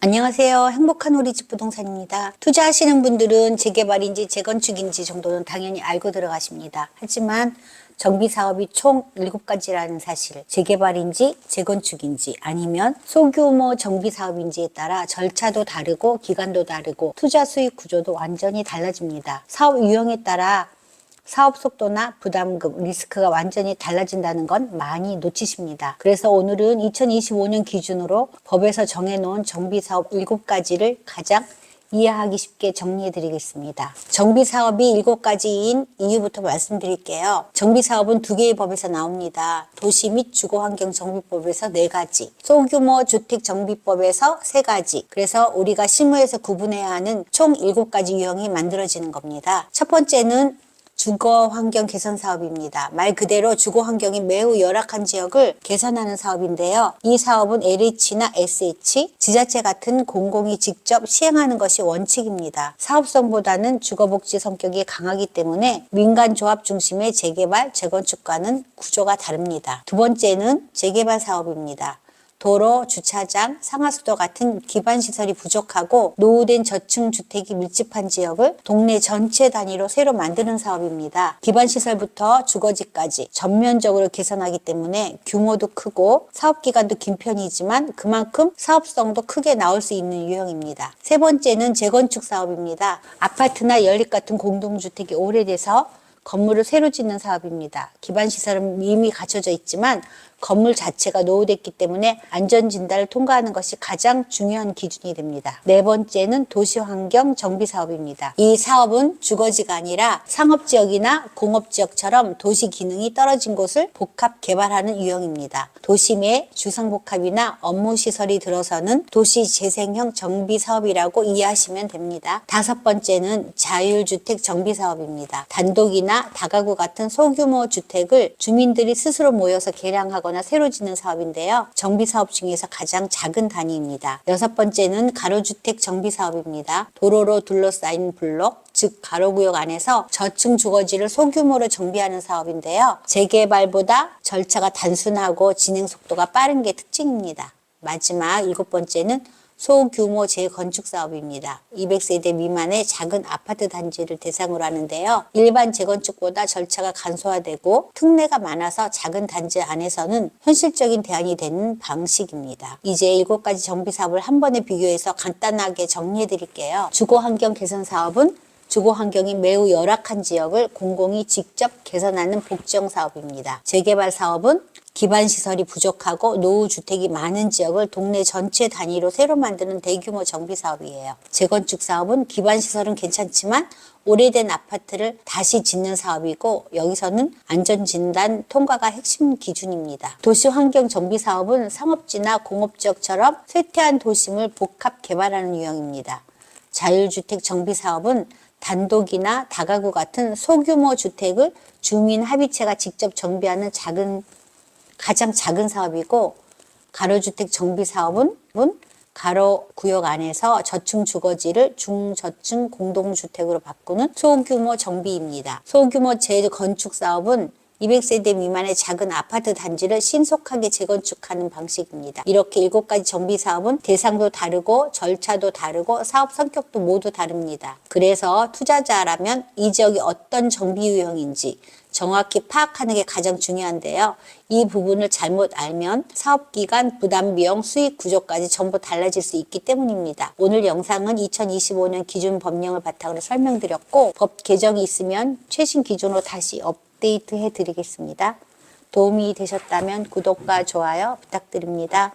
안녕하세요. 행복한 우리집 부동산입니다. 투자하시는 분들은 재개발인지 재건축인지 정도는 당연히 알고 들어가십니다. 하지만 정비사업이 총 7가지라는 사실, 재개발인지 재건축인지 아니면 소규모 정비사업인지에 따라 절차도 다르고 기간도 다르고 투자 수익 구조도 완전히 달라집니다. 사업 유형에 따라 사업 속도나 부담금, 리스크가 완전히 달라진다는 건 많이 놓치십니다. 그래서 오늘은 2025년 기준으로 법에서 정해놓은 정비사업 7가지를 가장 이해하기 쉽게 정리해 드리겠습니다. 정비사업이 7가지인 이유부터 말씀드릴게요. 정비사업은 2개의 법에서 나옵니다. 도시 및 주거환경정비법에서 4가지, 소규모 주택정비법에서 3가지. 그래서 우리가 실무에서 구분해야 하는 총 7가지 유형이 만들어지는 겁니다. 첫 번째는 주거환경 개선 사업입니다. 말 그대로 주거환경이 매우 열악한 지역을 개선하는 사업인데요. 이 사업은 LH나 SH, 지자체 같은 공공이 직접 시행하는 것이 원칙입니다. 사업성보다는 주거복지 성격이 강하기 때문에 민간조합 중심의 재개발, 재건축과는 구조가 다릅니다. 두 번째는 재개발 사업입니다. 도로, 주차장, 상하수도 같은 기반시설이 부족하고 노후된 저층주택이 밀집한 지역을 동네 전체 단위로 새로 만드는 사업입니다. 기반시설부터 주거지까지 전면적으로 개선하기 때문에 규모도 크고 사업기간도 긴 편이지만 그만큼 사업성도 크게 나올 수 있는 유형입니다. 세 번째는 재건축 사업입니다. 아파트나 연립 같은 공동주택이 오래돼서 건물을 새로 짓는 사업입니다. 기반시설은 이미 갖춰져 있지만 건물 자체가 노후됐기 때문에 안전진단을 통과하는 것이 가장 중요한 기준이 됩니다. 네 번째는 도시환경 정비사업입니다. 이 사업은 주거지가 아니라 상업지역이나 공업지역처럼 도시 기능이 떨어진 곳을 복합 개발하는 유형입니다. 도심에 주상복합이나 업무시설이 들어서는 도시재생형 정비사업이라고 이해하시면 됩니다. 다섯 번째는 자율주택 정비사업입니다. 단독이나 다가구 같은 소규모 주택을 주민들이 스스로 모여서 개량하거나 새로 짓는 사업인데요. 정비사업 중에서 가장 작은 단위입니다. 여섯 번째는 가로주택 정비사업입니다. 도로로 둘러싸인 블록, 즉 가로구역 안에서 저층 주거지를 소규모로 정비하는 사업인데요. 재개발보다 절차가 단순하고 진행 속도가 빠른 게 특징입니다. 마지막 7번째는 소규모 재건축 사업입니다. 200세대 미만의 작은 아파트 단지를 대상으로 하는데요. 일반 재건축보다 절차가 간소화되고 특례가 많아서 작은 단지 안에서는 현실적인 대안이 되는 방식입니다. 이제 7가지 정비 사업을 한 번에 비교해서 간단하게 정리해 드릴게요. 주거환경 개선 사업은 주거환경이 매우 열악한 지역을 공공이 직접 개선하는 복지형 사업입니다. 재개발 사업은 기반시설이 부족하고 노후주택이 많은 지역을 동네 전체 단위로 새로 만드는 대규모 정비사업이에요. 재건축 사업은 기반시설은 괜찮지만 오래된 아파트를 다시 짓는 사업이고 여기서는 안전진단 통과가 핵심 기준입니다. 도시환경정비사업은 상업지나 공업지역처럼 쇠퇴한 도심을 복합 개발하는 유형입니다. 자율주택 정비사업은 단독이나 다가구 같은 소규모 주택을 주민 합의체가 직접 정비하는 가장 작은 사업이고, 가로주택 정비 사업은 가로 구역 안에서 저층 주거지를 중저층 공동주택으로 바꾸는 소규모 정비입니다. 소규모 재건축 사업은 200세대 미만의 작은 아파트 단지를 신속하게 재건축하는 방식입니다. 이렇게 7가지 정비사업은 대상도 다르고 절차도 다르고 사업 성격도 모두 다릅니다. 그래서 투자자라면 이 지역이 어떤 정비 유형인지 정확히 파악하는 게 가장 중요한데요. 이 부분을 잘못 알면 사업기간, 부담비용, 수익 구조까지 전부 달라질 수 있기 때문입니다. 오늘 영상은 2025년 기준 법령을 바탕으로 설명드렸고 법 개정이 있으면 최신 기준으로 다시 업데이트 해드리겠습니다. 도움이 되셨다면 구독과 좋아요 부탁드립니다.